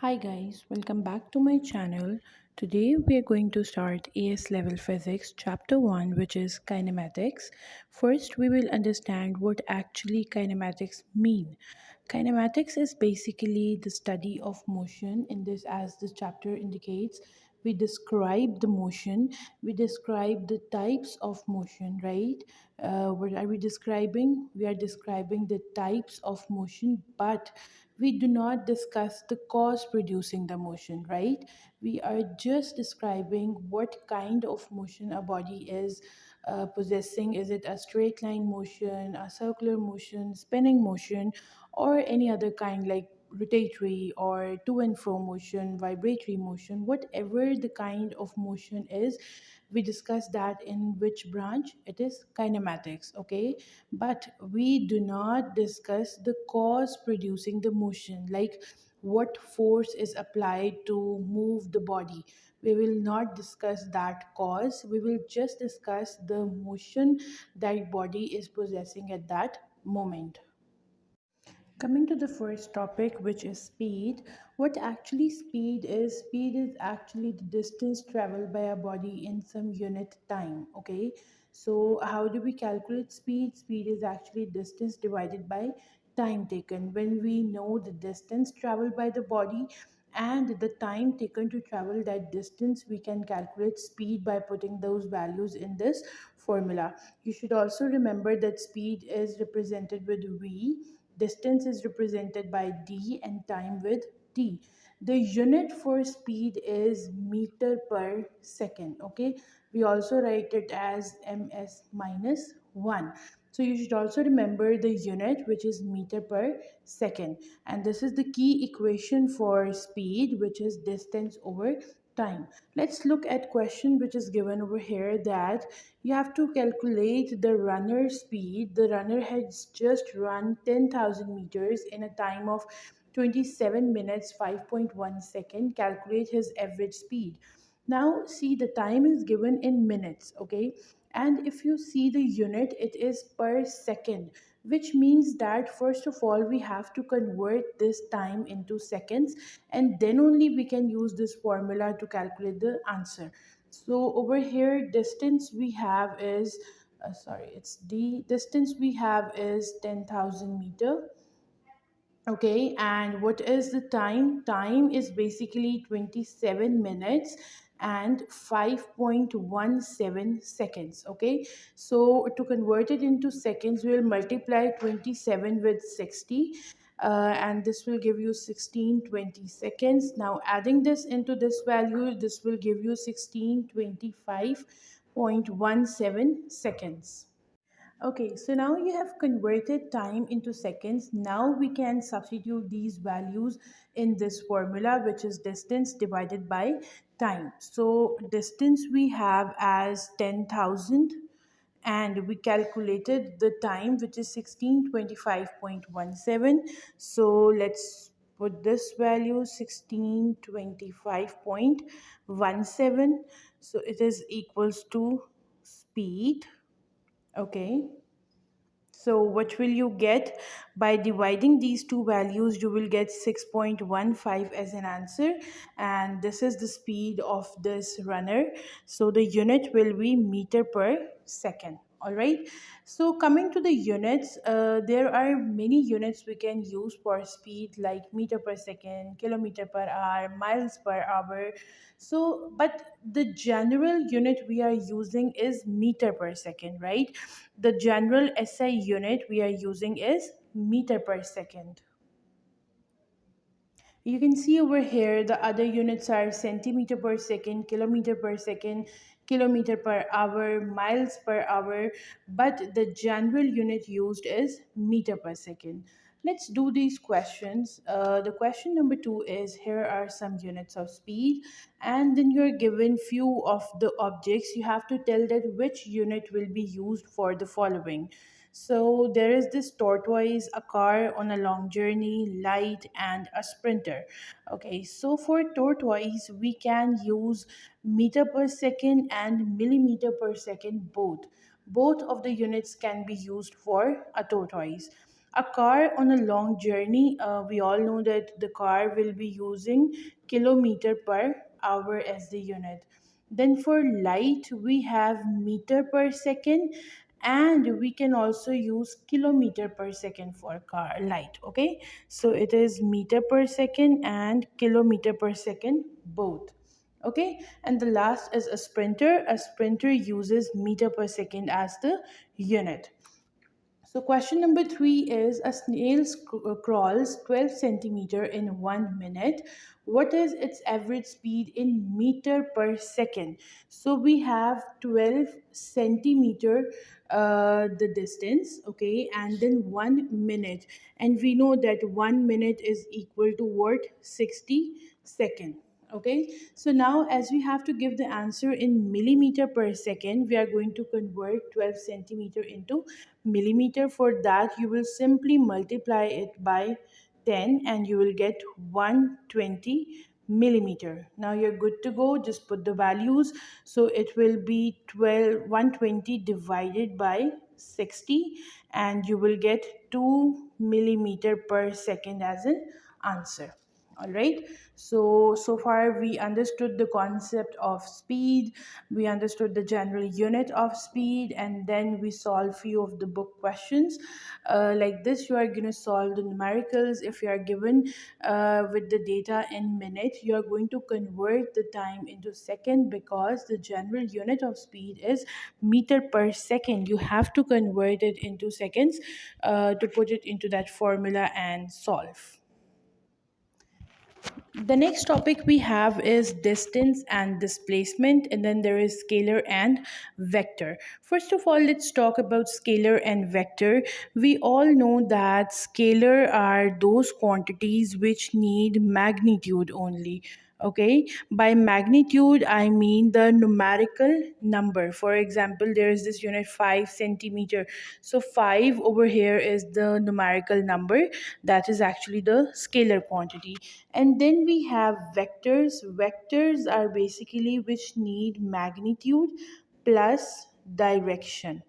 Hi guys, welcome back to my channel. Today we are going to start AS level physics chapter 1, which is kinematics. First we will understand what actually kinematics mean. Kinematics is basically the study of motion. In this, as the chapter indicates, we describe the motion, we describe the types of motion, right? What are we describing? We are describing the types of motion, but we do not discuss the cause producing the motion, right? We are just describing what kind of motion a body is possessing. Is it a straight line motion, a circular motion, spinning motion, or any other kind like rotatory or to and fro motion, vibratory motion, whatever the kind of motion is. We discuss that in which branch it is kinematics, okay? But we do not discuss the cause producing the motion, like what force is applied to move the body. We will not discuss that cause, we will just discuss the motion that body is possessing at that moment. Coming to the first topic, which is speed, what actually speed is actually the distance traveled by a body in some unit time. Okay, so how do we calculate speed? Speed is actually distance divided by time taken. When we know the distance traveled by the body and the time taken to travel that distance, we can calculate speed by putting those values in this formula. You should also remember that speed is represented with v, distance is represented by d, and time with t. The unit for speed is meter per second. Okay, we also write it as ms minus 1. So you should also remember the unit, which is meter per second, and this is the key equation for speed, which is distance over time. Let's look at question which is given over here, that you have to calculate the runner speed. The runner has just run 10,000 meters in a time of 27 minutes 5.1 second. Calculate his average speed. Now see, the time is given in minutes, okay? And if you see the unit, it is per second, which means that first of all we have to convert this time into seconds, and then only we can use this formula to calculate the answer. So over here, distance we have is sorry, it's the distance we have is 10,000 meter. Okay, and what is the time? Time is basically 27 minutes and 5.17 seconds. Okay, so to convert it into seconds, we'll multiply 27 with 60, and this will give you 1620 seconds. Now adding this into this value, this will give you 1625.17 seconds. Okay, so now you have converted time into seconds. Now we can substitute these values in this formula, which is distance divided by time. So distance we have as 10,000, and we calculated the time, which is 1625.17. So let's put this value 1625.17. So it is equals to speed. Okay, so what will you get? By dividing these two values, you will get 6.15 as an answer, and this is the speed of this runner. So the unit will be meter per second. All right. So coming to the units, there are many units we can use for speed, like meter per second, kilometer per hour, miles per hour. So, but the general unit we are using is meter per second, right? The general SI unit we are using is meter per second. You can see over here the other units are centimeter per second, kilometer per hour, miles per hour, but the general unit used is meter per second. Let's do these questions. The question number 2 is, here are some units of speed, and then you're given few of the objects. You have to tell that which unit will be used for the following. So there is this tortoise, a car on a long journey, light, and a sprinter. Okay, so for tortoise, we can use meter per second and millimeter per second both. Both of the units can be used for a tortoise. A car on a long journey, we all know that the car will be using kilometer per hour as the unit. Then for light, we have meter per second, and we can also use kilometer per second for car light. Okay, so it is meter per second and kilometer per second both. Okay, and the last is a sprinter. A sprinter uses meter per second as the unit. So question number 3 is a snail crawls 12 centimeter in 1 minute. What is its average speed in meter per second? So we have 12 centimeter the distance, okay, and then 1 minute, and we know that 1 minute is equal to what? 60 second. Okay, so now as we have to give the answer in millimeter per second, we are going to convert 12 centimeter into millimeter. For that, you will simply multiply it by 10 and you will get 120 millimeter. Now you're good to go. Just put the values. So it will be 120 divided by 60, and you will get 2 millimeter per second as an answer. All right, so far we understood the concept of speed, we understood the general unit of speed, and then we solve few of the book questions. Like this, you are going to solve the numericals. If you are given with the data in minute, you are going to convert the time into second, because the general unit of speed is meter per second. You have to convert it into seconds to put it into that formula and solve. The next topic we have is distance and displacement, and then there is scalar and vector. First of all, let's talk about scalar and vector. We all know that scalar are those quantities which need magnitude only. Okay, by magnitude I mean the numerical number. For example, there is this unit 5 centimeter. So 5 over here is the numerical number, that is actually the scalar quantity. And then we have vectors. Vectors are basically which need magnitude plus direction.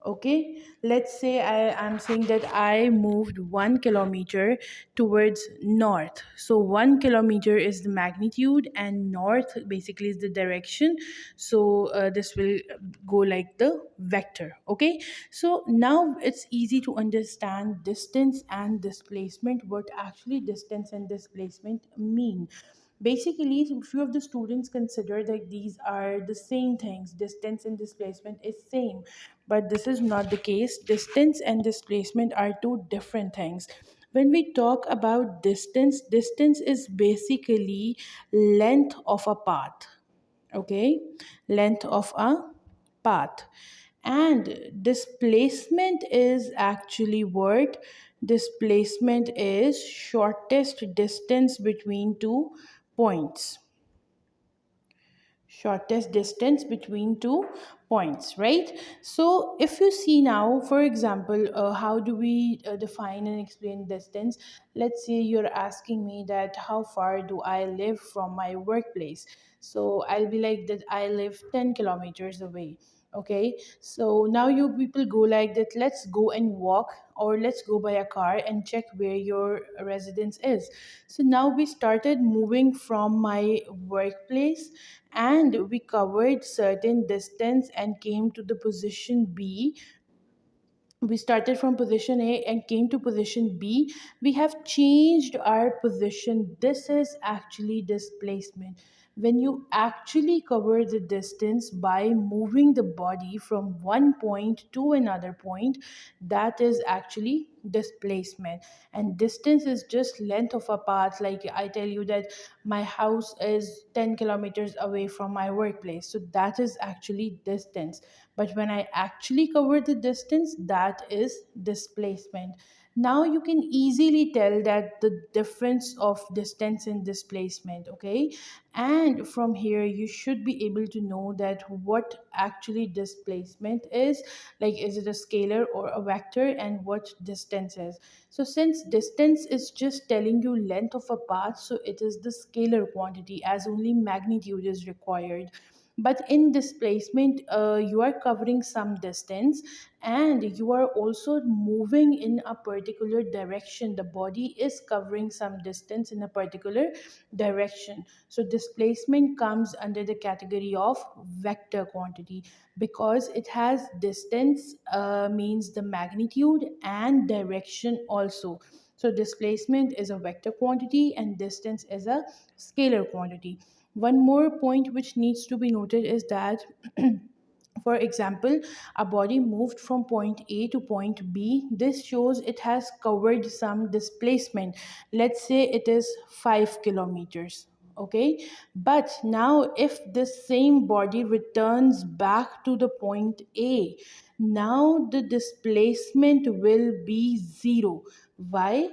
Okay, let's say I'm saying that I moved 1 kilometer towards north. So 1 kilometer is the magnitude and north basically is the direction. So this will go like the vector. Okay, so now it's easy to understand distance and displacement, what actually distance and displacement mean. Basically, few of the students consider that these are the same things, distance and displacement is same, but this is not the case. Distance and displacement are two different things. When we talk about distance, distance is basically length of a path. Okay, length of a path. And displacement is actually what? Displacement is shortest distance between two points. Shortest distance between two points, right? So if you see now, for example, how do we define and explain distance? Let's say you're asking me that how far do I live from my workplace. So I'll be like that I live 10 kilometers away. Okay, so now you people go like that, let's go and walk, or let's go by a car and check where your residence is. So now we started moving from my workplace, and we covered certain distance and came to the position B. We started from position A and came to position B. We have changed our position. This is actually displacement. When you actually cover the distance by moving the body from one point to another point, that is actually displacement. And distance is just length of a path. Like I tell you that my house is 10 kilometers away from my workplace, so that is actually distance. But when I actually cover the distance, that is displacement. Now you can easily tell that the difference of distance and displacement. Okay, and from here you should be able to know that what actually displacement is, like is it a scalar or a vector, and what distance is. So since distance is just telling you length of a path, so it is the scalar quantity, as only magnitude is required. But in displacement, you are covering some distance, and you are also moving in a particular direction. The body is covering some distance in a particular direction. So displacement comes under the category of vector quantity, because it has distance, means the magnitude, and direction also. So displacement is a vector quantity and distance is a scalar quantity. One more point which needs to be noted is that for example, a body moved from point A to point B. This shows it has covered some displacement. Let's say it is 5 kilometers. Okay, but now if this same body returns back to the point A, now the displacement will be zero. Why?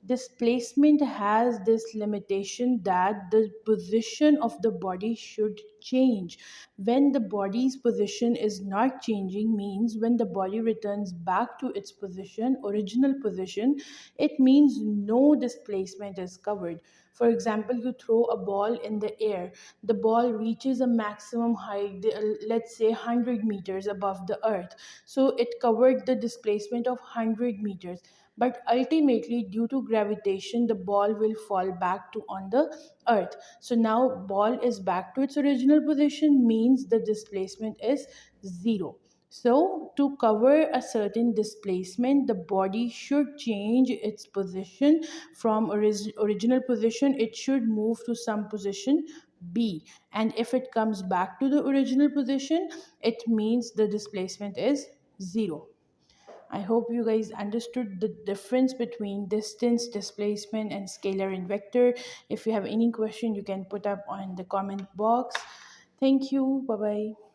Displacement has this limitation that the position of the body should change. When the body's position is not changing, means when the body returns back to its position, original position, it means no displacement is covered. For example, you throw a ball in the air, the ball reaches a maximum height, let's say 100 meters above the earth. So it covered the displacement of 100 meters, but ultimately due to gravitation the ball will fall back to on the earth. So now ball is back to its original position, means the displacement is zero. So to cover a certain displacement, the body should change its position from original position. It should move to some position B, and if it comes back to the original position, it means the displacement is zero. I hope you guys understood the difference between distance, displacement, and scalar and vector. If you have any question, you can put up on the comment box. Thank you. Bye bye.